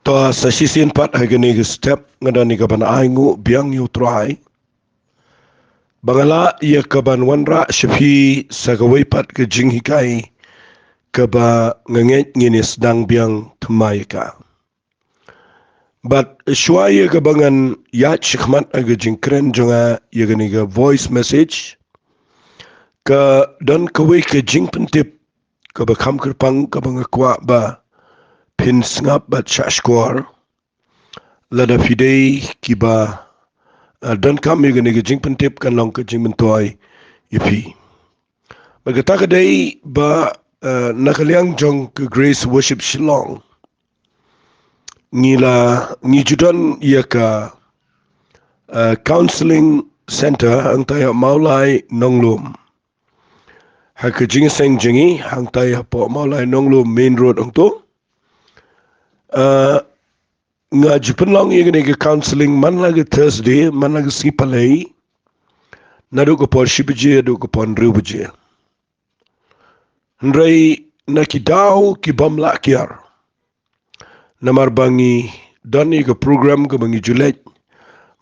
To sa sisin pat hagani step ngadani kaban aingu biang yu try bangala ia kaban wanra shafi sagawai pat ke jing hikai kaba nganget ngini sedang biang tumai ka but shwaya kabangan ya chikmat aga jing kren jonga yagani ga voice message ka dan kawai ke jing pentip kaba kam kerpang kabanga kwa ba pin ngap bat shashkwar Lada fidei kiba dan kami gani ke jing pentip kan long ke jing mentoy yepi. Bagata kadai ba nakaliang jong ke Grace Worship Shillong ngi judan ia ka counseling center ang tayo maulai nonglum. Ha ke jing seng jingi ang tayo po maulai nonglum main road ang to. Nga jupen long ia gani ke counseling man lagi Thursday man lagi sipalai nadu ko por shibje nadu ko pon rubje ndrai nakidau ki bamla kiar namar bangi doni ke program ke bangi julet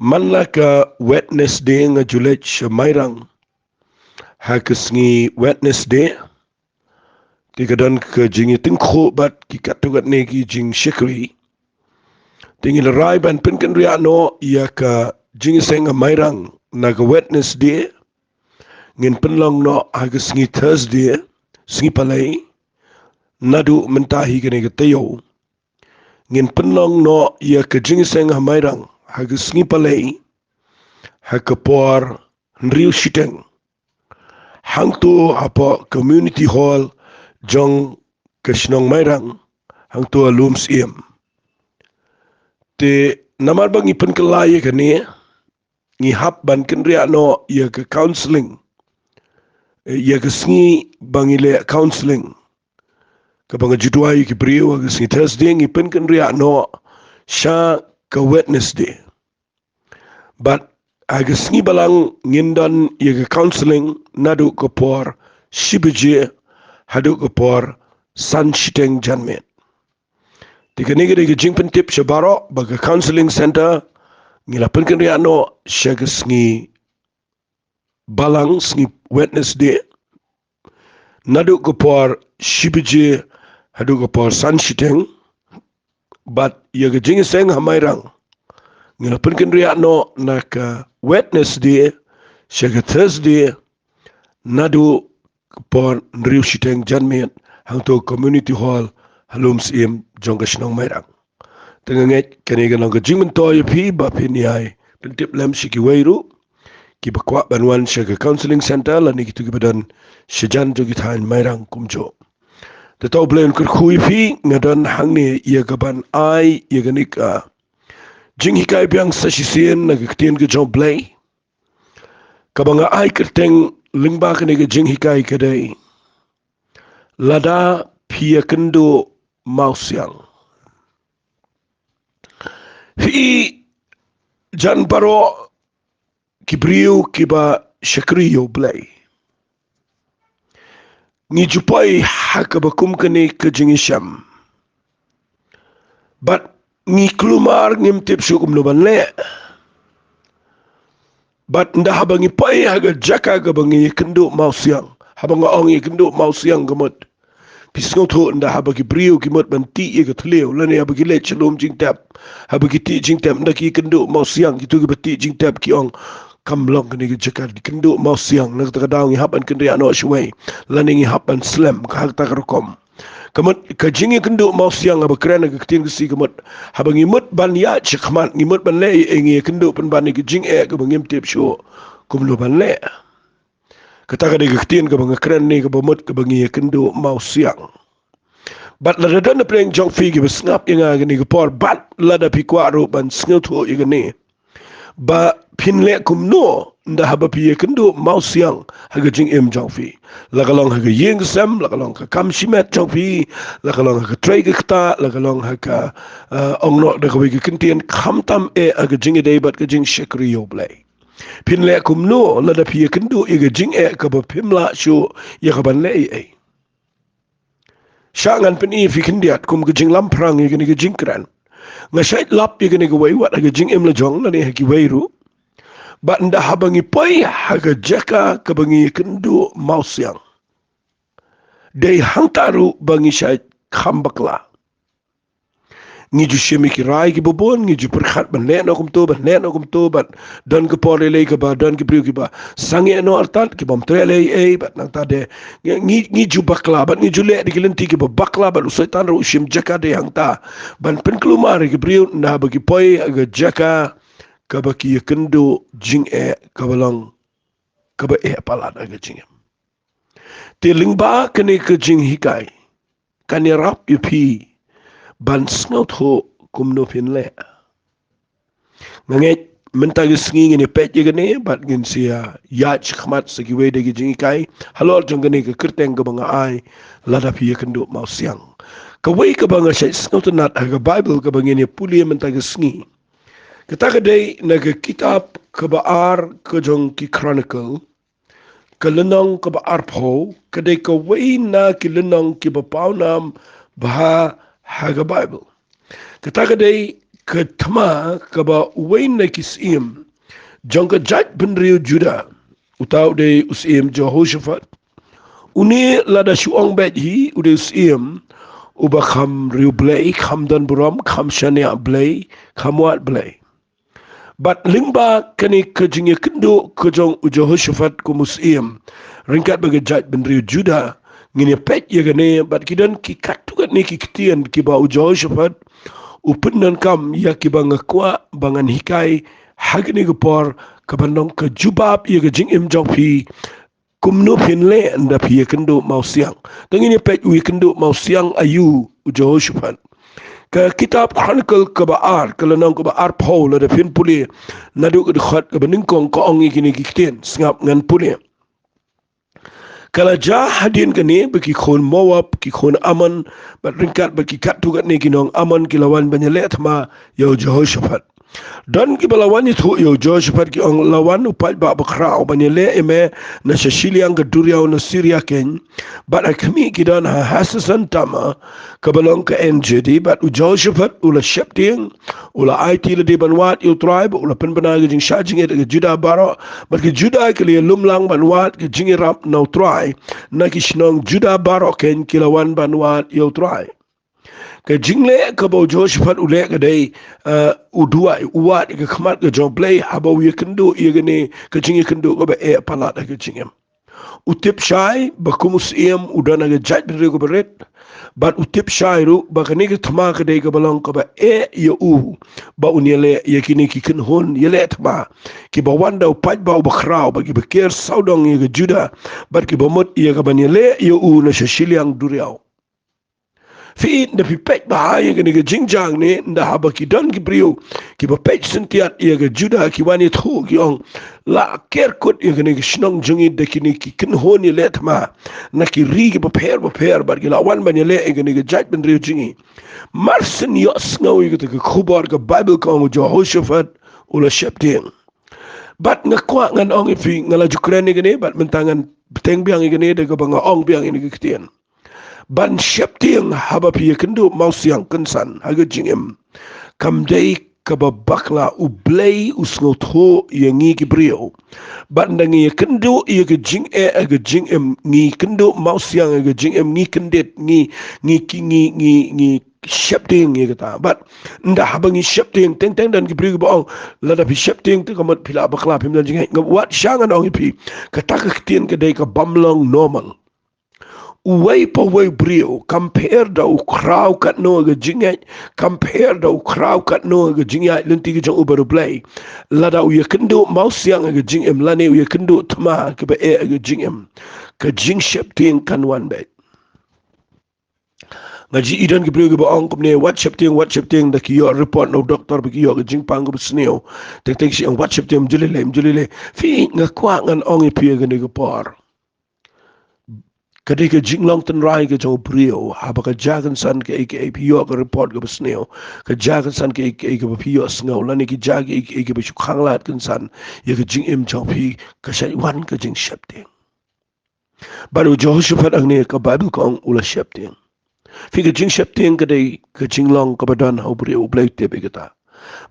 man la ka Wednesday nga julet shamairang ha kesngi Wednesday tiga don ke jingi tingkho bat ki katugat ne ki jing shikri tingi rai ban pinkan ria no ia ka jingi senga mairang na ka Wednesday ngin penlong no aga singi Thursday singi palai nadu mentahi kene ke tayo ngin penlong no ia ka jingi senga mairang aga singi palai ha ka por nriu shiteng hang tu apa community hall jong kashnong mairang hang tu alums iem te namar bang ipen kelai ka ni ngi hap ban kenria no ia ke counseling ia ke sngi bang ile counseling ka bang judwai ki brio ke sngi Thursday ngi pen kenria no sha ka Wednesday but aga sngi balang ngindan ia ke counseling nadu ko por shibje hadu ko por san shiteng janmet Tika nige de jing pentip shabaro baga counseling center ngila penken ria no shagas ngi balang ngi Wednesday nadu ko por shibje hadu ko por sanshiteng but yaga jing seng hamairang ngila penken ria no naka Wednesday shaga Thursday nadu ko por nriu shiteng janmet hangto community hall halums im jongga shnong mairang tenganget kanega nong jingmen toy pi ba piniai pentip lam shiki wairu ki bakwa banwan shaga counseling center la ni kitu gibadan shajan jogi thain mairang kumjo the to blen kur khui pi ngadan hangni ia gaban ai ia ganika jing hikai biang sashisien na gktien ge job blay kabanga ai kerteng lingba kanega jing hikai kadai Lada Iakynduh Mawsiang. Fi jan baro kibriu kiba shakriyo blay. Ni jupai hakabakum kani kajingisham. But ni klumar ngimtip syukum luban le. But nda habangi pai haga jaka gabangi Iakynduh Mawsiang. Habanga ong Iakynduh Mawsiang gamut. Pisngo to nda habagi brio ki mot banti e gatleo lane habagi le chalom jing tap habagi ti jing tap nda ki Iakynduh Mawsiang gitu ki bati jing tap ki ong kamlong kene jakar Iakynduh Mawsiang nak ta daw ngi haban kendre ano shway lane ngi haban slam ka ta rokom kamot ka jing Iakynduh Mawsiang abakran ga ktin si kamot habangi mot ban ya chikman ngi mot ban le ngi Iakynduh pan ban ngi jing e ga bangim tip sho kumlo ban le Kata de gaktin ka bang kren ni ka bamut ka bang Iakynduh Mawsiang. But lada dan preng jong fi ki snap inga gani ka por bat lada pi kwaro ban sngut ho igani. Ba pinle kum no nda haba pi Iakynduh Mawsiang haga jing im jong fi. Lakalong haga yeng sam lakalong ka kam shimet jong fi lakalong haga tray ka kta lakalong haga ong no da ka wi ka kintian kam tam e haga jing ide bat ka jing shakri yo blay. Pinle kumno lada pi Iakynduh iga jing e ka ba pimla shu ya ka ban le e shangan pin i fi kindiat kum ka jing lamprang iga ni ka jing kran Ngasait lap ya kene gawai wat aga jing em la jong la ne haki wairu. Ba nda habangi pai haga jaka kabangi Iakynduh Mawsiang. Dei hangtaru bangi sait khambakla. Ngiju shemi ki rai ki bobon, ngiju perkhat ban nek no ban dan ke pore lei ke ba dan ke priu ki ba sangi no artat ki bom tre lei bat nang tade ngiju bakla ban ngiju le di kelenti ki ba bakla ban usaitan ro shim jaka de hangta ban pen klumar ki priu na ba ki poi aga jaka ka ba ki Iakynduh jing ka balong ka ba palat aga jing te lingba kene ke jing hikai kani rap pi ban sngot ho kumno pin le nganget mentagi sngi ngene pet ye gane bat ngin sia yach khmat sagi we de jing kai halor jong gane ke kerteng ke banga ai lada pi Iakynduh Mawsiang ka we ka banga sai sngot nat aga bible ka bangene puli mentagi sngi kita kadai naga kitab ke baar ke jong ki chronicle ke lenong ke baar pho kadai ka we na ki lenong ki bapau nam bah haga Bible. Kita kadai ke thama kaba wain na kisim jangka jaj benriu Juda utau de usim Jehoshaphat uni lada shuong bet hi ude usim uba kham riu blay kham dan buram kham shania blay khamwat blay but lingba kani kejing Iakynduh kejong Jehoshaphat ku musim ringkat bagi jaj benriu Juda ngini pet ye gane bat kidan ki katukat ni ki kitian ki ba Jehoshaphat upenan kam ya ki ba ngakwa bangan hikai hagni gopor kabandong ke jubab ye ke jing im jong pi kumno pin le anda pi Iakynduh Mawsiang tengini pet Iakynduh Mawsiang ayu Jehoshaphat ke kitab chronicle ke baar ke lenong ke baar Paul ada pin puli nadu ke khat ke beningkong ko ongi kini ki kiten ngap ngan puli kala jah hadin kani bagi khon Moab ki khon Aman bat ringkat bagi kat tugat ni kinong Aman ki lawan banyale thma yo Jehoshaphat dan ki balawan itu yo Jehoshaphat ki ong lawan upat ba bakrau banyale eme na shashiliang ke duriau na Syria ken bat akmi ki dan hasasan tama kabalong ke NJD bat Jehoshaphat ula shepting ula IT le di banwat yo tribe ula penbana jing shajing et ke Juda baro bat ke Juda ke li lumlang banwat ke jing rap no try na ki shnong Juda baro ken kilawan banwat yo try ke jingle ke bo Jehoshaphat ule ke dei udua uat ke khmat ke joblay habo Iakynduh ye gane ke jing Iakynduh ko be palat ke jingem utip shai bakumus iem udana ke jaj bere ko beret bat utip shai ru bakani ke thma ke dei ke balong ko ba ye ba uniele ye kini ki kin hon yele thma ki ba wanda upat ba bakrau bagi beker saudong ye ke Juda bat ki bomot ye ke banyele ye na shashiliang duriau fi na pipet bahaya kene ke jingjang ni nda haba ki don ki brio ki ba pech sentiat ye ke Juda ki wani thu ki ong la ker kut ye kene ke shnong jungi de kini ki kin honi letma na ki ri ki ba per bar ki la wan ban ye le ye kene ke jaj ben rio jingi marsen yos ngau ye ke khubar ke Bible ko ong Jehoshaphat ula shepting bat ngakwa ngan ong ifi ngala jukrani kene bat mentangan beteng biang ye kene de ke banga ong biang ini ke ketian ban shepting haba pi Iakynduh Mawsiang kensan haga jingem kam dei kaba bakla ublay usngot ho yangi ki brio ban dangi Iakynduh ye ke jing aga jingem ngi Iakynduh Mawsiang aga jingem ngi kendet ngi shepting ye kata bat nda haba ngi shepting teng dan ki brio baong lada pi shepting te kamat pila bakla pim dan jingem wat shangan ong pi kata ka ketien ke dei ka bamlong normal uway pa way brio compare da ukraw kat no ga jingat compare da ukraw kat no ga jingat lenti ga jong ubaru play lada Iakynduh Mawsiang ga jingem lane Iakynduh tma ke ba ga jingem ka jing shepting kan wan bet ngaji idan ki brio ga ba ong kumne what shepting da ki yo report no doctor ba ki yo ga jing pang ga sneo tek si ang what shepting mjulile fi nga kwa ngan ong pi ga ne ga par kadai ke jinglong ten rai ke jong brio haba ka jagan san ke pio ke report ke besneo ka jagan san ke pio sngo lani ki jag ke be khanglat kan san ye ke jing im jong pi ka sai wan ke jing shepting baru Jehoshaphat angne ka Bible kong ula shepting Fi ka jing shep tiang kadai ka jing long ka badan hau beri ublay te begata.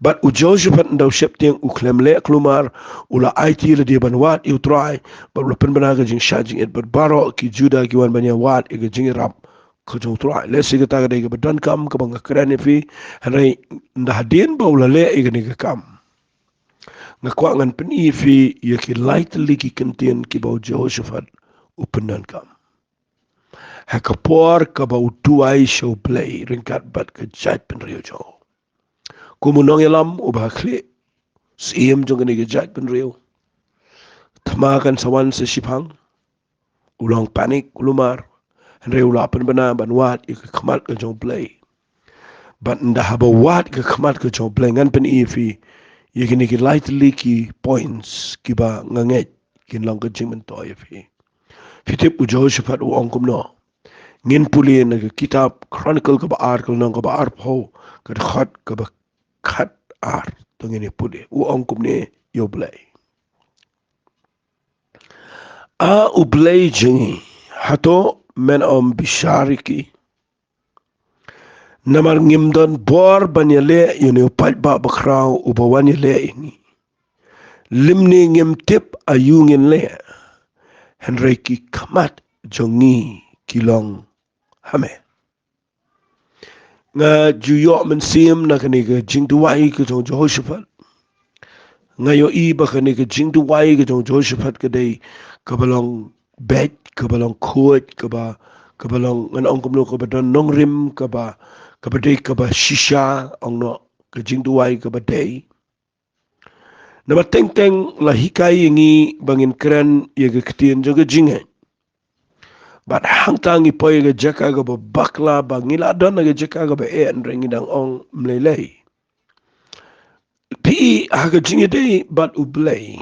But u Josephat ndaw shep tiang u klem le klumar ula IT la dia ban wat u try but ula pen bana ka jing shajing it but baro ki juda ki wan banya wat ka jing rap ka jong try le sigata kadai ka badan kam ka bang kran fi hanai nda hadin ba ula le ka ni ka kam. Nga kwa ngan pen fi ya ki lightly ki kentien ki ba Josephat u penan kam. Hakapor ka ba utuai show play ringkat bat ka jat pen rio jo. Kumunong yalam ubah kli siem jong ni ka jat pen rio. Tamakan sawan sa sipang ulang panik ulumar rio lapan bana banwat ka kamat ka jong play. Bat nda haba wat ka kamat ka jong play ngan pen fi ya kini ki lightly ki points ki ba nganget kin lang ka jing men to fi. Fitip u Josephat u ongkum no. Ngin puli na kitab chronicle ka ba article nang ka ba arpo ka ba khat ar to ngini puli u ongkum ne yo blay a u blay jingi hato men bishariki namar ngimdon bor banyale yune pat ba bakraw u bawani le ini limni ngim tip ayungin le henreki kamat jongi kilong hame nga juyo men sim na kani ka jingduwai ka jong Jehoshaphat nga yo i ba kani ka jingduwai ka jong Jehoshaphat ka day kabalong bet kabalong kuat kabalong ngan ong kumlo ka ba don nong rim ka ba day ka ba shisha ong no ka jingduwai ka ba day na ba teng la hikai ngi bangin kran ya ka ketien jaga jinge bat hangtangi poy ga jaka ga bakla ba ngila don ga jaka ga en rengi dang ong mlelei pi aga jingi dei bat ublei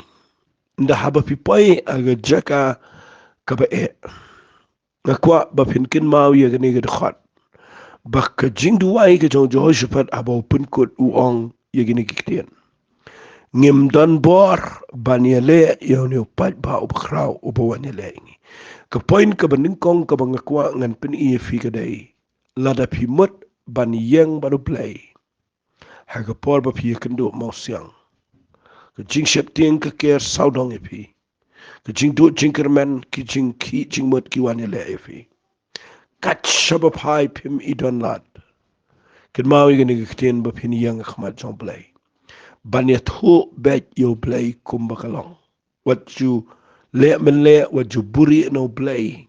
nda haba pi poy aga jaka ka e ngakwa ba pinkin mau ya ga ni ga khot ba ka jingdu wai ga jong Jehoshaphat aba pun kut u ong ya gini kiktian ngim don bor baniale yoni pat ba ubakrau ubawani lengi ka point ka baning kong ka bangakwa ngan pen fi ka day lada pi mut ban yang baru play ha ka por ba pi Iakynduh Mawsiang ka jing shep tiang ka ker saudong fi ka jing du jing kerman ki jing mut ki wan le fi kat shaba pai pim idon lad kin mawi gani ka tien ba pin yang khmat jong play ban ya thu bet yo play kumbakalong what you le men le what you buri no play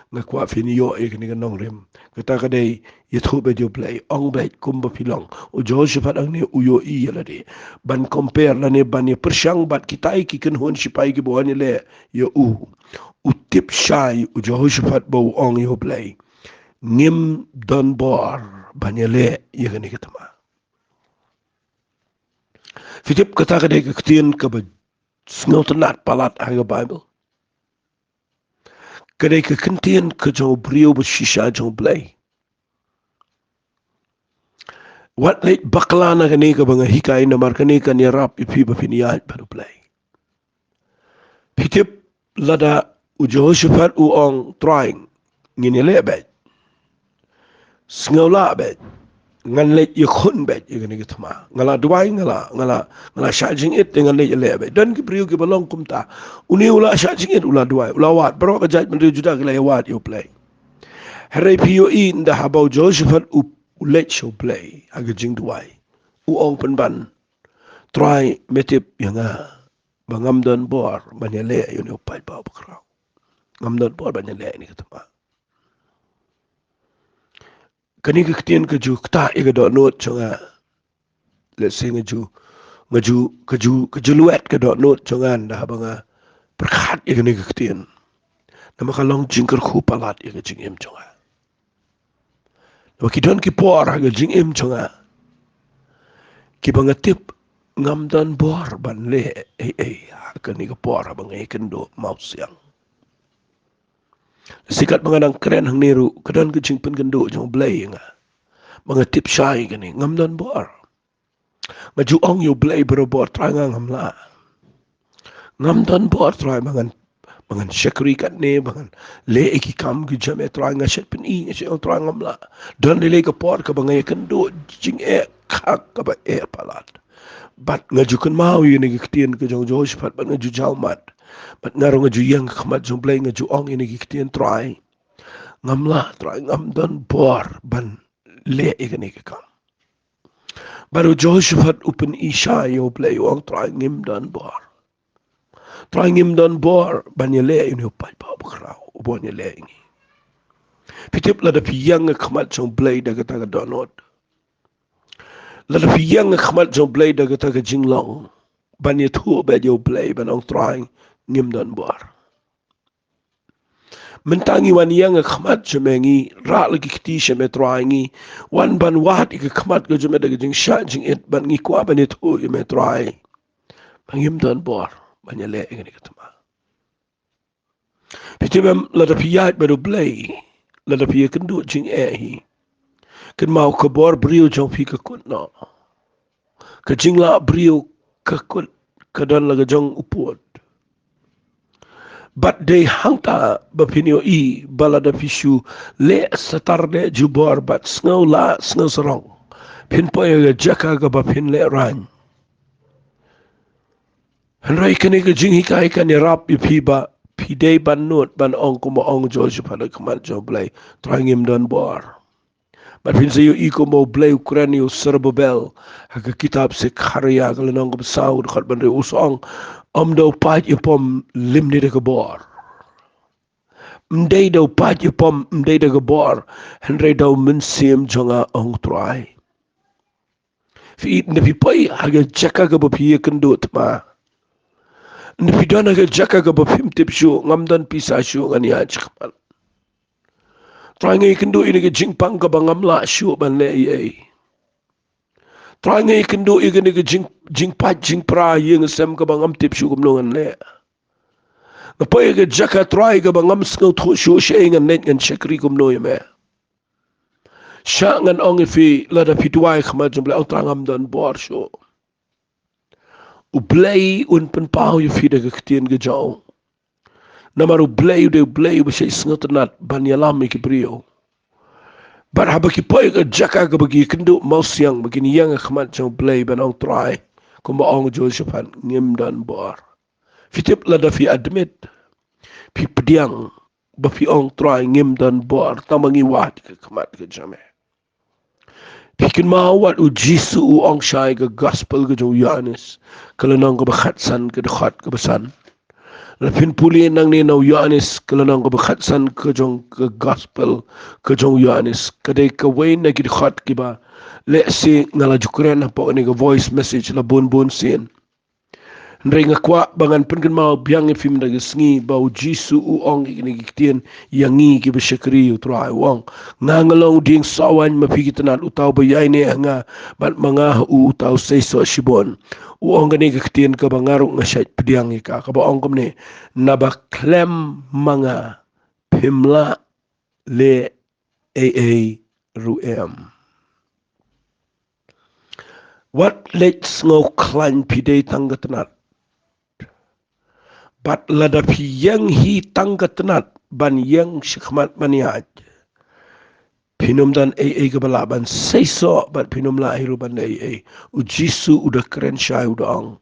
nga kwa fini yo e kini nong rem kata kadai yithu be jo play ong be kumba pilong o Josephat ang ne uyo i yala de ban compare la ne ban ye persyang bat kitai ki ken hon sipai ki bo le yo u tip shai o Josephat bo ong yo play ngim don bor ban ye le ye kini kitama fitip kata kadai ka ktien ka ba snautanat palat aga Bible kadai ka kentien ka jong brio ba shisha jong play wat late bakla na kani ka banga hikai na mar kani kan yarap ipi ba piniyat baru play pitip lada u Jehoshaphat u ong trying ngini lebet sngola bet ngan let yakun bet yagani gitma ngala duai ngala charging it dengan let lebet dan ki brio ki balong kumta uni ula charging it ula duai ula wat bro ka jaj men juda ki wat you play hare pio in da habau Jehoshaphat u let show play aga jing duai u ong pen ban try metip yanga bangam don bor banyale yun upai ba bakra ngam don bor banyale ni katama kani ka ktien ka ju kta iga do not chunga let's say ngaju luet ka do not chunga da banga perkhat iga ni ka ktien na makalong jingker khu palat iga jingem chunga wakidon ki por aga jingem chunga ki banga tip ngam dan bor ban le kani ka por banga Iakynduh Mawsiang sikat mga nang kren hang niru kadan ka jing pen kendo jong blay nga mga tip shy gani ngam dan bor nga ju ong yo blay bro bor tra nga ngam la ngam dan bor tra mga Bangan syakri kat ne, bangan le iki kam ki jam try ngaset pen I ngaset try ngamla. Dan le ke por ke bangai kendo jing kak ke ba palat. Bat ngajukan mau ini kitien ke jong Josh pat bat ngaju jalmat. Bat ngaro ngaju yang khmat jong play ngaju ong ini kitien try. Ngamla try ngam dan por ban le ikani ke kam. Baru Josh pat upen isha yo play ong try ngim dan bor. Try ngim dan bor ban ye le ini upai pa bakrau ubon ye le ini. Pitip la da piyang khmat jong play da kata donot. La da piyang khmat jong play da kata jinglong. Ban ye thu ba yo play ban ong try ngim dan bor. Mentangi wan yang khmat jemengi ra lagi kiti sheme try wan ban wat ik khmat go jeme daga jing sha jing et ban ngi kwa ban et u me try ngim dan bor ban ye le ngani katma pitibam la da piyat ba do play la da piya kendu jing hi ken mau ko bor brio jong pi ka kun no ka jing la brio ka kun ka dan la jong upot Bat de hangta bapinio I balada pishu le satarde jubor bat sngaw la sngaw sarong. Pinpoy ga jaka ga bapin le ran. Hanray kani ga jing hikai kani rap ipi ba pide ban nut ban ong kuma ong George pada kemat jo blay trangim dan bor. Bat pin sayo I kuma blay Ukraine serbabel haga kitab se karya kalanong ko saw dekat ban re usong do pat ipom limni de gebor. Mdei do pat ipom mdei de gebor. Henry do mensim jonga ong try. Fi ne pi pai haga jaka ga bapi kendut ma. Ne pi dona ga jaka ga bapim tip shu ngamdan pisa shu ngani ajkmal. Try ngai kendu ini ga jingpang ga bangamla shu ban le ye. Try ngai kendu ini ga jing pat jing pra yang sem ka bangam tip shu kumnongan le. Ngapoy ga jaka try ga bangam skau thu shu she ngan net ngan shakri kumnoy me. Sha ngan ong fi la da pitwai khma jumla ong trangam dan bor shu. U blay un pen pau yu fi da ga ktien ga jaw. Namaru blay de blay ba shay sngotanat ban yalam ki brio. But habaki poy ga jaka ga bagi kendu Mawsiang begini yang khmat jong play ban ong try kuma ong Josephan ngim dan bor. Fitip la da fi admit pi pediang ba fi ong try ngim dan bor tamangi wat ke khmat ke jame. Pikin mawat u Jisu u ong shai ga gospel ga jong Yohanes kalanong ga bakhatsan ga dekhat ga besan. Lapin puli nang ni nau Yohanes kalanang ko bakhatsan ke jong ke gospel ke jong Yohanes kadai ka wain na gid khat kiba le si ngala jukren po ni ga voice message la bun sin Nrenga kwa bangan pen kan mau biang film da sngi bau Jisu u ong ni gitien yangi ki besyakri utrai wong ngangalong ding sawan mapigitanan utaw bayay ne nga bat mga utaw seiso shibon uong gani gitien ka bangarong nga syait pediang ika ka baong komne nabaklem mga pimla le ruem what let's ngo klan pidei tanggatanat bat lada pi yang hi tanggatanat ban yang syikmat maniaj pinum dan ke balaban seiso bat pinum la hiru ban ujisu udah keren syai udang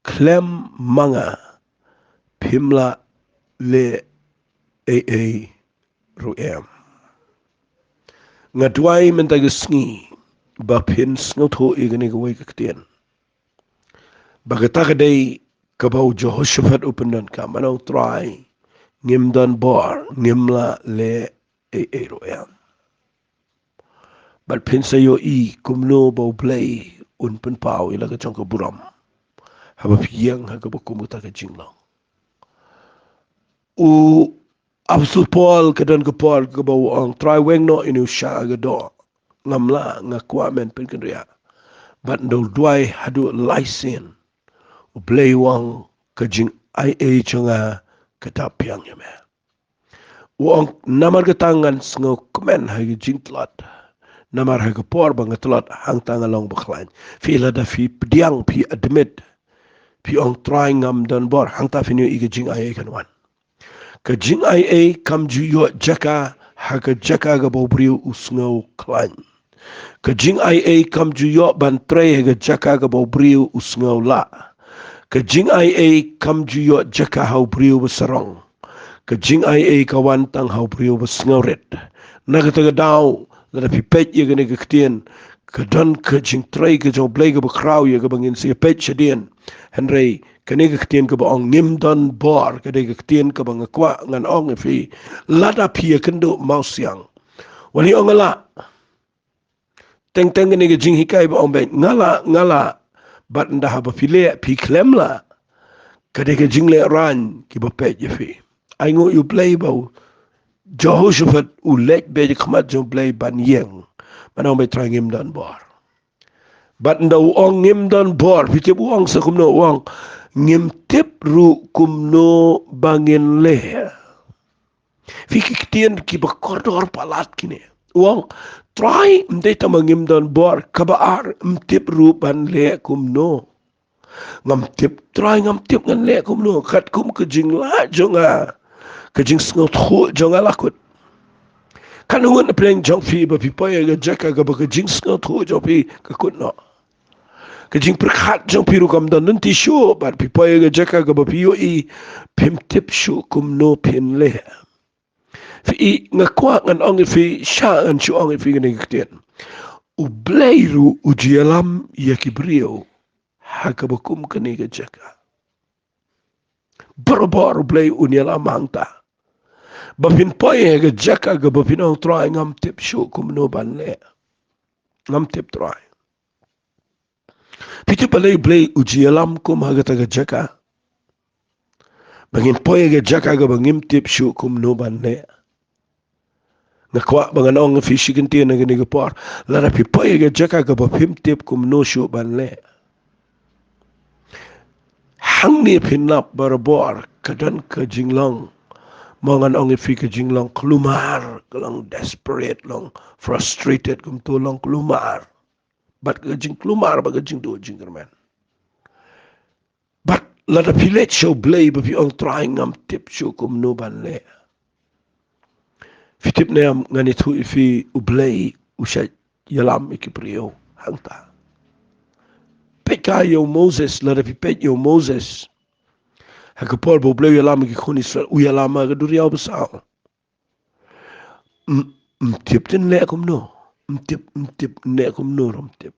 klem manga pimla le ruem ngadwai mentagesngi bapin snotho igani gawai kaktian bagata kadai kabau Jehoshaphat upendan ka manau try ngimdan bor ngimla le ruem but pinsayo kumno bau play un pen pau ila ka chong ka buram haba piyang ha ka bakumuta ka jinglang u absol Paul kadan ka Paul ka bau ang try weng no inu sha ga do ngamla ngakwa men pen kendria but do duai hadu laisen u play wang ka jing changa katapiang yame wang namar ka tangan sngo komen ha jing tlat namar ha por bang tlat hang tangalong baklan fi la da fi pdiang pi admit pi ong trying am dan bor hang ta finu ige jing ai kan wan Ka jing ai kam ju yo jaka ha ka jaka ga bobriu usngau klan. Ka jing ai kam ju yo ban tre ga jaka ga bobriu usngau la. Ka jing ai kam ju yo jaka hau briu besarong. Ka jing ai kawan tang hau briu besngau red. Naga taga daw la pipet ye ga ne ktien ka don ka jing tre ga jo blay ga bakraw ye ga bangin si pet chadien. Henry kanega ktien ka ba ong ngim don bor kanega ktien ka ba ngakwa ngan ong fi lada pi Iakynduh Mawsiang wali ong ala teng teng kanega jing hikai ba ong ben ngala bat nda ba pile pi klem la kanega jing le ran ki ba pet ye fi ai ngo you play ba Jehoshaphat u lek be khmat jo play ban yeng manong be try ngim don bor bat nda ong ngim don bor pi te bu ong sa kum no ong ngim tip ru kumno bangin le fikitien ki bakordor palat kine wong try mde tamangim don bor kabaar mtip ru ban le kumno ngam tip try ngam tip ngan le kumno khat kum ke jingla jonga ke jing sngot khu jonga lakut kanungun pleng jong fi ba pi poya ga jaka ga ba ke jing sngot khu jo pi ka kunno kajing perkhat jong piru kam dan nanti show bar pipoy ga jaka ga bapiyo I pim tip show kum no pin le fi ngakwa ngan ong fi sha an show ong fi ngene gten u bleiru u jialam yakibrio hakabakum kane ga jaka barbar blei unyala mangta bapin poy ga jaka ga bapin ong try ngam tip show kum no ban le ngam tip try Piti palay blay uji alam kum hagataga jaka. Bangin poy ga jaka ga bangim tip shu kum no banle. Ngakwa bangan ong fishi kinti na gani gapor. Lara pi poy ga jaka ga bapim tip kum no shu banle. Hang ni pinap barabor kadan ka jinglang. Mangan ong fi ka jinglang klumar kalang desperate long frustrated kum tulang klumar. But gajing klumar ba gajing do jing man. But lada pilet show blay ba pi ong trying ngam tip show kum no ban le. Fitip na yam ngani tu ifi ublay usay yalam ikiprio hangta. Peka yo Moses lada pi pet yo Moses. Hakapol bo blay yalam ikikun Israel uyalama gaduriyaw basao. Tip tin le kum no. Tip ne kum no rom tip.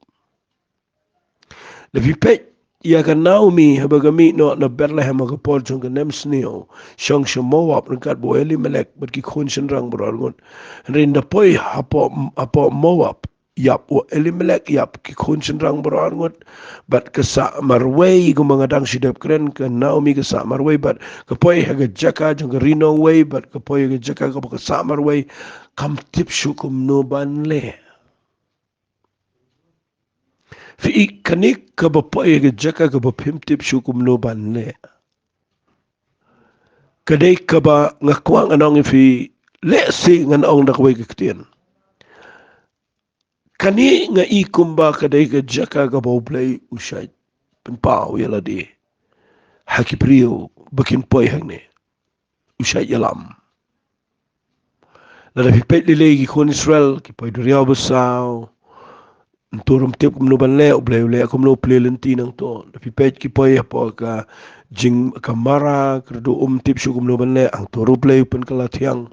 Levi pet Iyakan Naomi habagami no na Bethlehem agapol jong kanem sneo shang Moab rangkat bo Elimelech bat ki khun shin rang borargon rin da poi apo Moab yap o Elimelech yap ki khun shin rang borargon bat kasa marway gumangadang sidap kren ka Naomi kasa marway bat kapoi haga jaka jong rino way bat kapoi haga jaka ka kasa marway kam tip shukum no banle fi kanik ka bapoy ga jaka ka bapim tip shukum no banle kadai ka ba ngakwang anong fi le si ngan ong dakway kiktien kani nga ikum ba kadai ka jaka ka boblay usay penpao yala di hakiprio bakin poy hangne usay yalam lada fi pet lilegi kon Israel ki poy duriyaw basaw turum tip kum no banle ublay kum no plelenti nang to tapi pet ki poy po ka jing kamara kredo tip shu kum no banle ang to rublay pen kalatiang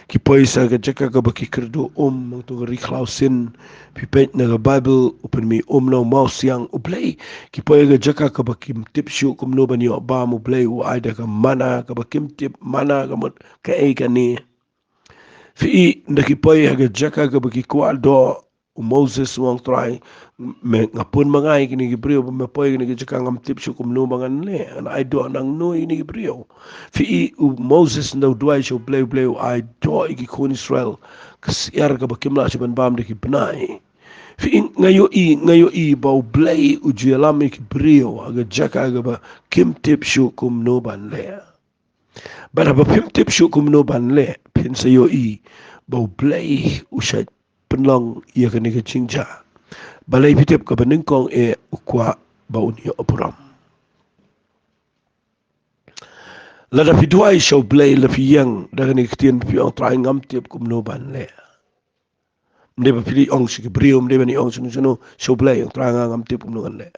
ki poy sa ka jaka ka baki kredo ang to ri klausin pi pet na Bible open mi no Mawsiang ublay ki poy ka jaka ka baki tip shu kum no banyo ba mo ublay u aida ka mana ka baki tip mana ka mot ka e ka ni fi nakipoy ka jaka ka baki kwa do Moses wang try ngapun mangai kini gibrio mapoy kini jaka ngam tip shukum no mangan le and I do nang no ini gibrio fi Moses no duai show play I do iki kun Israel kasiar ka bakimla si bam de kibnai fi ngayo i bau play ujialam iki brio aga jaka aga ba kim tip shukum no ban le bara ba pim tip shukum no ban le pin sa yo i bau play usai penlang ia kena kecingja. Balai pitip ke benengkong ukwa bau ni operam. Lada piduai show play la yang dagan iktian pi ong try ngam tiap kum no ban le. Mde ba pili ong si brio mde ba ni ong sunu show play ong try ngam tiap kum no ban le.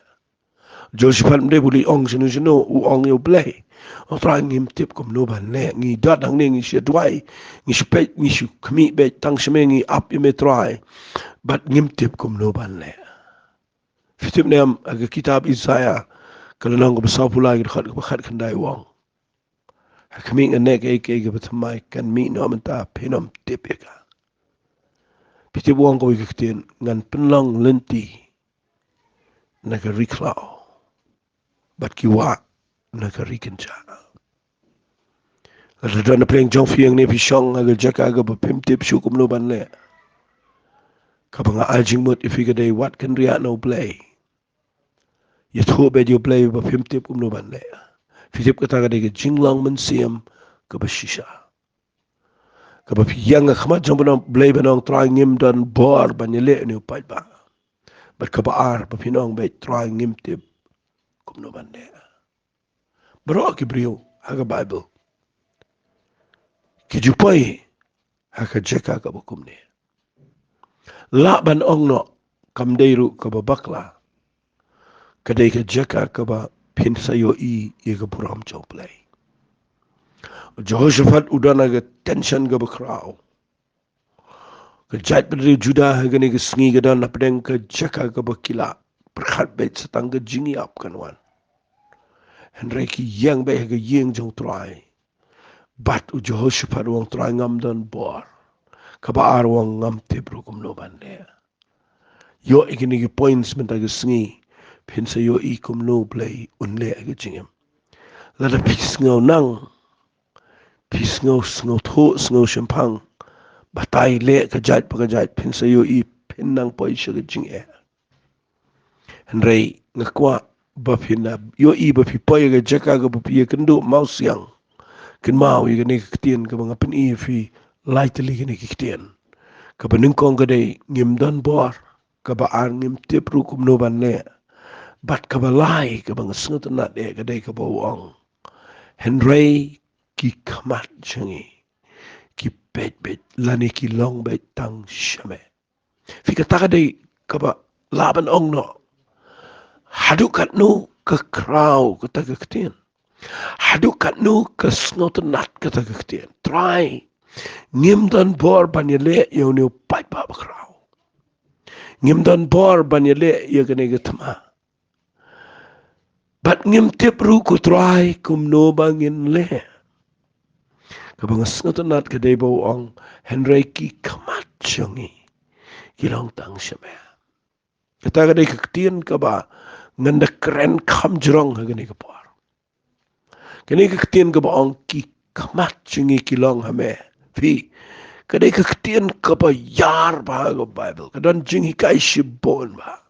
Josephat mde buli ong sunu u ong yo play. Ong try ngim tiap kum no ban le. Ngi dat hang ne ngi si duai ngi si pet ngi si kmi be tang shme ngi up me try. But ngim tiap kum no ban le. Fitip ne am aga kitab Isaiah kalau nang ko besar pula gi khat ko khat khandai wang. Kami ngene ke betamai kan mi no menta penom tipeka. Piti buang ko iktin ngan penlang lenti naga riklau. Bat kiwa naga rikenja. Ada dana pleng jong fiang ne pisong aga jaka aga bepim tip syukum no ban le. Kabanga aljing mut ifiga day wat kan ria no play. Ya thu be dio play bepim tip no ban le. Fitip kata ga de jinglang mensiam ke besisha. Kabab yang khmat jong banong blay banong try ngim dan bor banyele ni upai ba. Bat kabar bapinong be try ngim tip kum no bande. Bro ki brio haga Bible. Ki jupai haga jeka ka bukum ni. La ban ong no kam deiru ka bakla. Kadai ka jeka ka ba pin sayo i ka buram jong play. Jehoshaphat udah naga tension ka bakrao. Kejat pada Judah hagani ke sengi ke dan napedeng ke jaka ke bakila berkhat bet setang ke jingi ap kan wan. Henry ki yang bet ke yang jong try. Bat u Jehoshaphat wang try ngam dan bor. Kabar wang ngam te brukum no bande. Yo ikini ki points menta ke sengi pinsa yo ikum no play unle ke jingem. Lada pis ngau nang pis ngau ngau tho ngau shempang. Batai le kejat pekejat pin sayo i pin nang poi sugar jing e. Henry ngakwa bapina yo i bapi poi ga jaka ga bapi Iakynduh Mawsiang. Kin mau i gani kitien ka mga pin i fi lightly gani kitien. Ka baningkong ga day ngim dan bor ka ba ar ngim tip rukum no ban le. Bat ka ba lai ka mga sengut na de ga day ka ba uang. Henry ki kamat jangi. Ki bet lani ki long bet tang shame. Fika taka day kaba laban ong no. Hadukat no ka kraw ka tagaktien. Hadukat no ka snotanat ka tagaktien. Try. Ngim dan bor banyale yaw niyo pai pa kraw. Ngim dan bor banyale yaw ganega tama. Bat ngim tip ru ku try kum no bangin le. Kabang snotanat ka day bawang Henry ki kamat jangi. Kilong tang shame. Kata ka day kaktian ka ba nganda keren kam jrong ha gani ka par. Kani kaktian ka ba ang ki kamat jangi kilong hame. Fi ka day kaktian ka ba yar ba ha Bible. Kadan jingi kay shibon ba.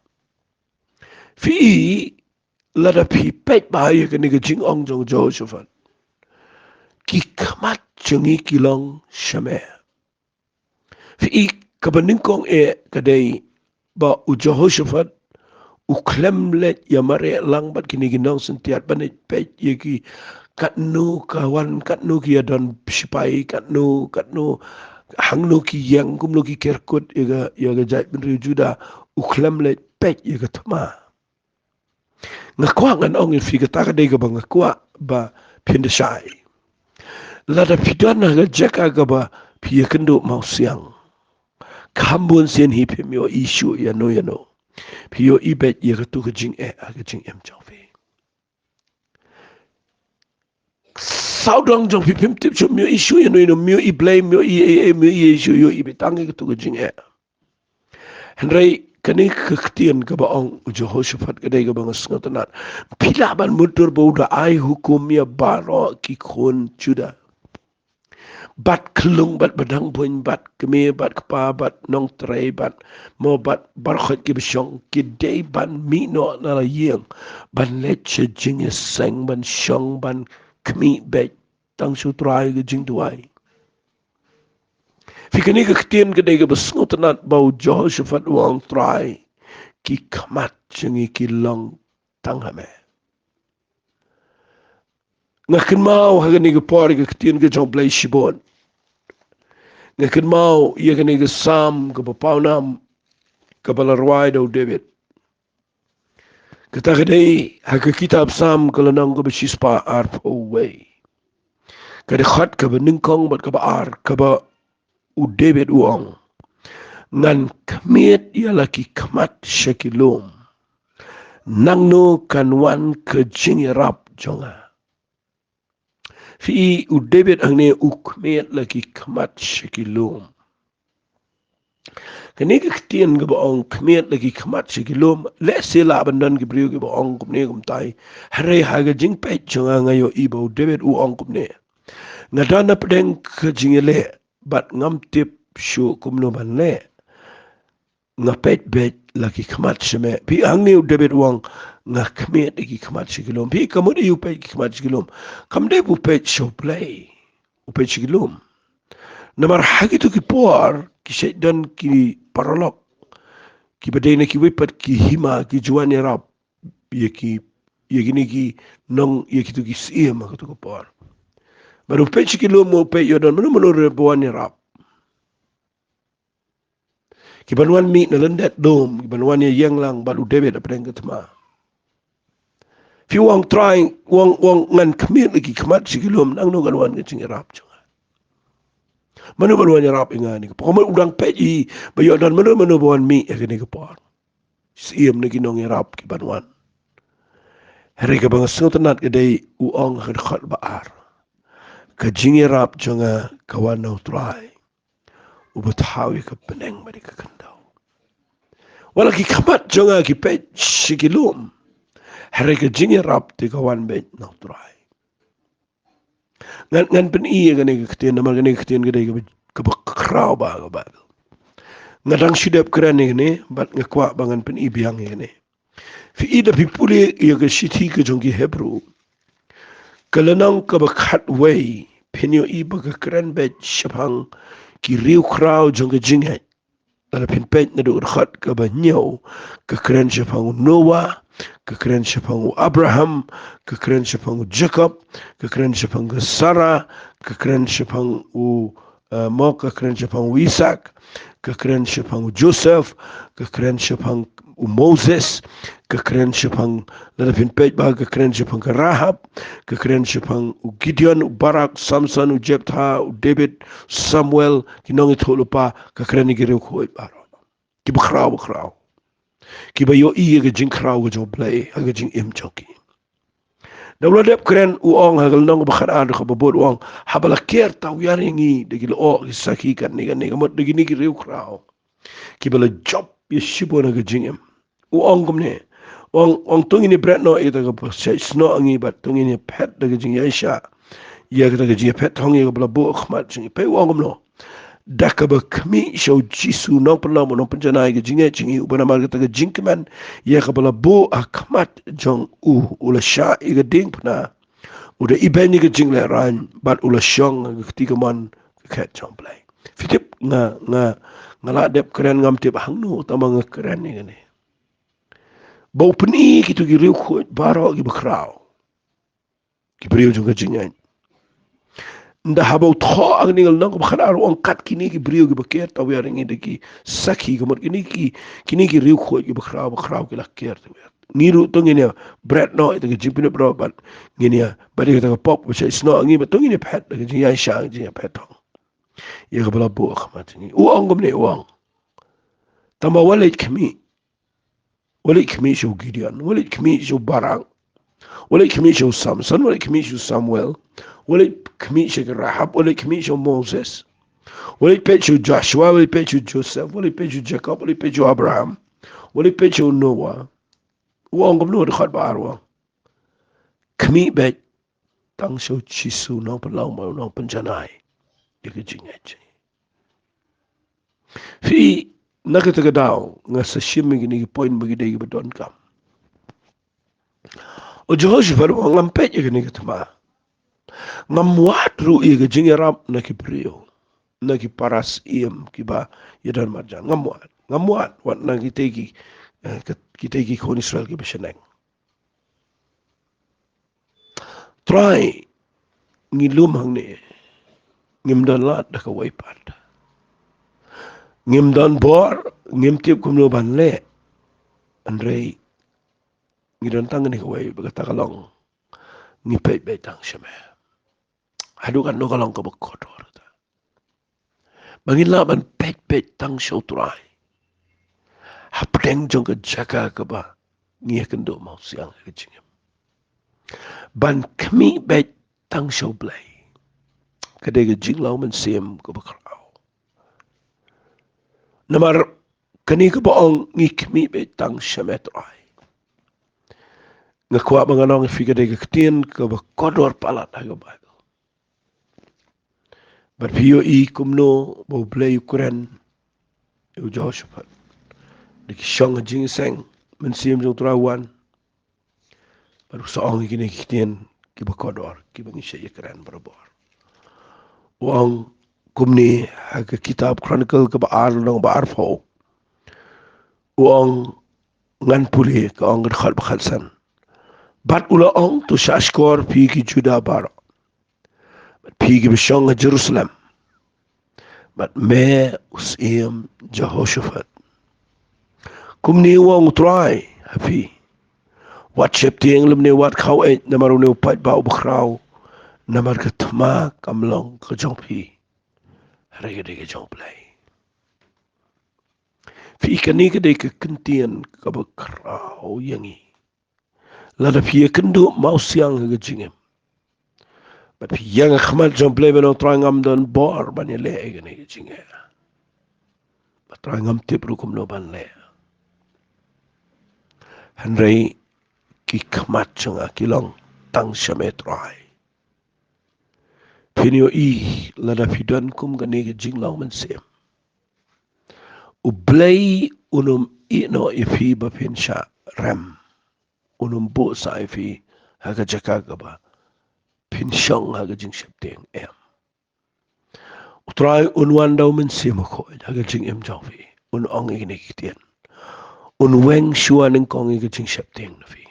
Fi lada pi pet ba ha gani ka jing ong jong Jehoshaphat. Ki kamat jangi kilong shame. Fi kabaningkong kadai ba u Jehoshaphat u klemlet ya mare lang bat kini ginong sentiat banit pet yeki katnu kawan katnu ki adon sipai katnu hangnu ki yang kumnu ki kerkut yaga jait benri Judah u klemlet pet yaga tama. Ngakwa ngan ong fi kata kadai ka ba ngakwa ba pindasai. Lada pidana ga jaka ga ba pi Iakynduh Mawsiang. Kambun sien hipim yo isu ya no. Pio ibet ya katu ke jing aga jing jong fe. Saudang jong pipim tip so mio isu ya no mio I blame mio isu yo ibetang ke tu ke jing Henry kani kektian ke baong Jehoshaphat ke dai ke bang sengotanat. Pila ban mutur bauda ai hukum ya baro ki kon Judah. Bat kelung bat badang poin bat keme bat kepa bat nong tray bat mo bat barkhot ki besong ki day ban mi no na la yeng ban leche jing seng ban shong ban kemi bet tang su try ke jing tuai. Fikani ke ketien ke day ke besngotanat bau Jehoshaphat wang try ki kamat jingi ki long tang hame. ngakin mau hagani ga por ga tin ga jong play shibon ngakin mau ia gani ga sam ga paunam ga balarwai do David kata gadai haga kitab sam ga lanang ga bishispa arp away kada khat ka ba ningkong bat ka ba ar ka ba u David uang ngan kmiet ia laki kmat shakilum nangno kanwan ke jingi rap jonga fi u David angne u kmiet laki kmat shakilum kani ka ktien ga ba ong kmiet laki kmat shakilum le sila bandan ki briu ga ba ong kumne kumtai hare haga jing pe jonga ngayo ibo David u ong kumne ngadana pedeng ke jingi le bat ngam tip shu kumno ban le ngapet bet laki khamat sheme pi angni David wang ngakmet laki khamat shigilum pi kamud yu pet khamat shigilum kamde bu pet show play upet shigilum namar hagitu ki por ki shaidan ki paralok ki badena ki wipat ki hima ki juani rap ye gini ki nong ye kitu ki siem ka tu ko por baru pet shigilum mo pet yodan mano rebuani rap kibanuan mi na landet dom kibanuan ye yang lang balu David apa yang ketema fi wang trying wang ngan kemir lagi kemat sikilum nang no ganuan ke cing rap jonga manu baluan rap ingani pokok udang peji bayo dan manu bawan mi ya kini kepor siem lagi nong rap kibanuan hari ke bang sengat ke dai uang khat baar ke jing rap jonga kawan no try ubat hawi ke peneng bari ke kandau wala ki kamat jonga ki pet sikilum hari ke jingi rap ti kawan bet nak try ngan pen iya gani ke ktien nama gani ke ktien gede ke bakrau ba ga ba ngadang sidap kran ni bat ngakwa bangan pen i biang ni fi ida pipuli iya ke siti ke jongi Hebrew kalanang ke bakhat way penyo i ba ke kran bet shapang ki riu krau jongi jingai dala pin pet na dur khat ka ba nyau ka kran shapang Noah ka kran shapang Abraham ka kran shapang Jacob ka kran shapang Sarah ka kran shapang mo ka kran shapang Isaac ka kran shapang Joseph ka kran shapang Moses ka kran shapang dala pin pet ba ka kran shapang Rahab ka kran shapang Gideon Barak Samson Jephthah David Samuel kinong itulupa ka kran ni girew ko baro ki bakrau ki ba yo iya ga jing krau ga jo play ga jing im choki da wala dep kren u ong ha gal nong ba khar ad ko bod ong habala ker ta u yar ngi de gil o saki kan ni mod de gini ki rew krau ki bala job ye shibo na ga jing im u ong gumne ong tungi ni bret no ita ga se sno ngi bat tungi ni pet de ga jing ya sha ya ga jing pet thong ye ga bala bu khmat jing pe u ong gumno dakaba kami show jisu no pala mo no penjana ga jinge jingi ubana marga ga jinkman ya kabala bo akmat jong ula sha iga ding pna uda ibeni ga jingle ran bat ula shong ga tiga man ka jong play fitip nga la dep keren ngam tip hangnu tamang keren ni ne bo pni kitu gi riu khu baro gi bakrao ki priu jong ga jinge nda habau tho agningal nang bakhana ro kat kini ki brio ki baker taw ya ringi de ki sakhi gamot kini ki riu kho ki bakrao ki laker taw ya niru to ngene bread no ite ki jimpine bro bat ngene ya bari ka pop which is no ngi but ngene phat de ki ya sha ji ya phat ya ga bala bo khamat ni u angom ne wang tama walid kmi shu Gideon walid kmi shu Barak walid kmi shu Samson walid kmi shu Samuel walid kmi shu Rahab walid kmi shu Moses walid pet shu Joshua walid pet shu Joseph walid pet shu Jacob walid pet shu Abraham walid pet shu Noah wong gom no de khat bar wong kmi bet tang shu chisu no palau mo no panjanai ye ke jingai fi nakata daw nga sa shimmi ni point mo gidey gi badon kam o Jehoshua ro ngam pet ye ni katma ngam watru ye ge jingarap na ki prio na ki paras iem ki ba yedan marjan ngam wat na ki tegi kon Israel ki besheneng try ngilum hang ni ngim don lat da ka wai pat ngim don bor ngim tip kum no ban le andre ngi don tang ni ka wai ba ta kalong ni pe be tang shame hadu kan no kalong ka bakotor ta bangin la ban pe tang show trai hapdeng jong ka jaka ka ba Iakynduh Mawsiang ka jingem ban kami be tang show play kadai ka jinglaw man sim ka bakraw namar kani ka baong ngi kami be tang shamet rai ngakwa manganong fi kadai ka ktien ka bakodor palat ha ka ba but pio kumno bo play Ukraine u Joshua dik shong jing seng men sim jong trawan baru soong gini kitien ki bakodor ki bangi shay Ukraine barabor wang kumni ha ka kitab chronicle ka baar long baar fo wang ngan puli ka ong khal khalsan bat ula ong tu shashkor pi ki juda bar pi ki bishong Jerusalem but me usim Jehoshaphat kumni wong try happy wat shep tieng lum ne wat khau e namaru ne pat ba ubrau namar ka thma kamlong ka jong phi rege de jong play fi kani ka de ka kentien ka ba krau yangi la da fi Iakynduh Mawsiang ga jingem but fi yang khmal jong play beno trangam don bor ban le ga ne jinge ba trangam tip rukum no ban le hanrei ki khmat changa kilong tang shamet rai pinyo lada fidan kum gani ke jinglaw man sem ublay unum no ifi ba pinsha ram unum bo sa ifi haga jakaga ba pinshong haga jing shepteng em utrai unwan daw man sem ko haga jing em jawfi un ong igni kitien un weng shuan ng kong ig jing shepteng fi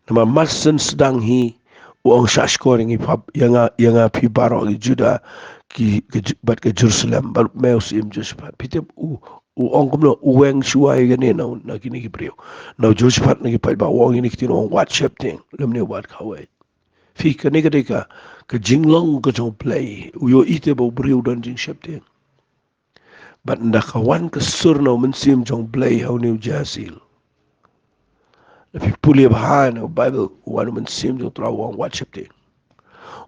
nama masen sedang hi uang shashkoring ipap yanga pi baro ki Juda ki bat ke Jerusalem bat meus im Josephat pitep uang kumno uweng shuai gane na kini ki brio na Josephat na ki pat ba uang ini kitino wat shepting lemne wat kawai fi kane ka jinglong ka jong play uyo ite ba brio don jing shepting bat ndakawan ka surno mensim jong play how new jasil if you pull behind the Bible, one man seems to throw one watch up thing.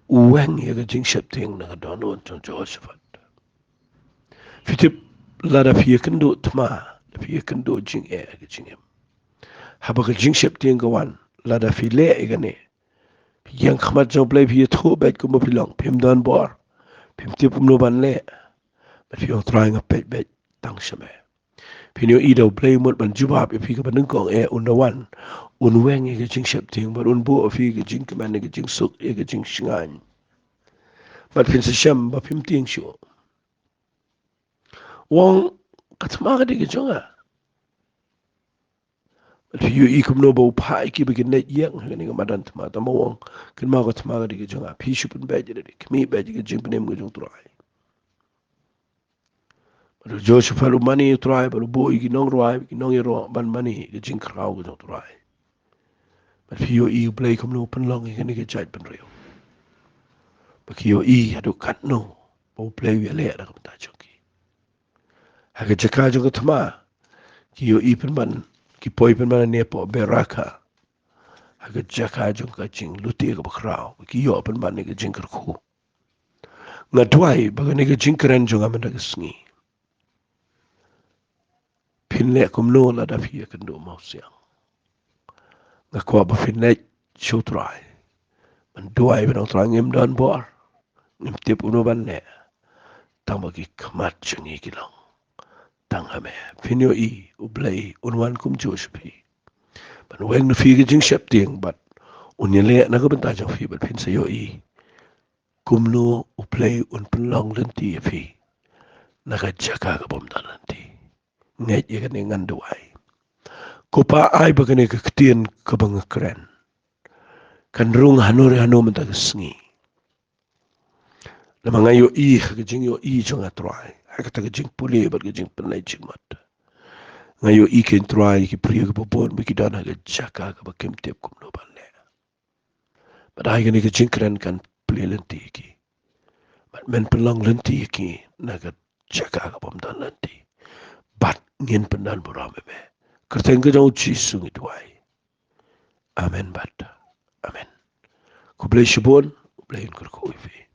When you get ship thing, na don't know to Jehoshaphat. Fitip Lada Iakynduh Tma, if Iakynduh jing air getting him. Habak jing ship thing go on, Lada File egane. Young Khamat John play for 2 bed come up long, Pim don bar, Pim tipum no ban le. But you're trying a pet bed, tang shame. Pinyo idaw play mo ban jubab if ka banungkong unawan unweng ga jing shepting but unbo of ga jing kaman ga jing suk ga jing shingan but pin sa sham ba pim ting shu wong katma ga de jonga but you ikum no bo pa ki begin net yang ga ni madan tma ta mo wong kin ma ga tma ga de jonga pi shu pun ba de kmi ba de jing penem ga jong trai Joseph halu mani try baru bo igi nong ruai igi nong iro ban mani igi jing krau igi nong try but fio play kom no pen long igi nige jait pen rio but fio hadu kat no bo play wi le da kom ta choki haga jaka jo tama fio pen ban ki poi pen ban ne po beraka haga jaka jo ka jing luti ga krau ki yo pen ban igi jing ku ngadwai baga nige jing kren jo ngamanda sngi pinle kumno la da Iakynduh Mawsiang ngakwa ba pinle shutrai man duai ben orang ngim dan bor ngim tip uno ban le tang bagi khamat chengi kilong tang hame pinyo ublay unwan kum Josephi ban weng no fi jing shep ting bat unyele na ko benta jang fi bat pin sayo kumno uplay un penlong lenti fi naga jaka ka bom dalanti ngai ye kan ngan duai ko pa ai bagane ka ktien ka bang kren kan rung hanore hano menta sngi Nama ngayo ke jing yo jonga try. Kata ke jing puli ber ke jing penai jing mat. Ngayo ken try ki priya ke popon be kidana ke jaka ke bakem tep kum no balle. Padai ke ni ke jing keren kan puli lenti ki. But men pelang lenti ki naga jaka ke pom dan lenti. But ngin pendan burame be. Kerteng ke jauh cisung tuai. Amen bat. Amen. Ku bless you bon, bless you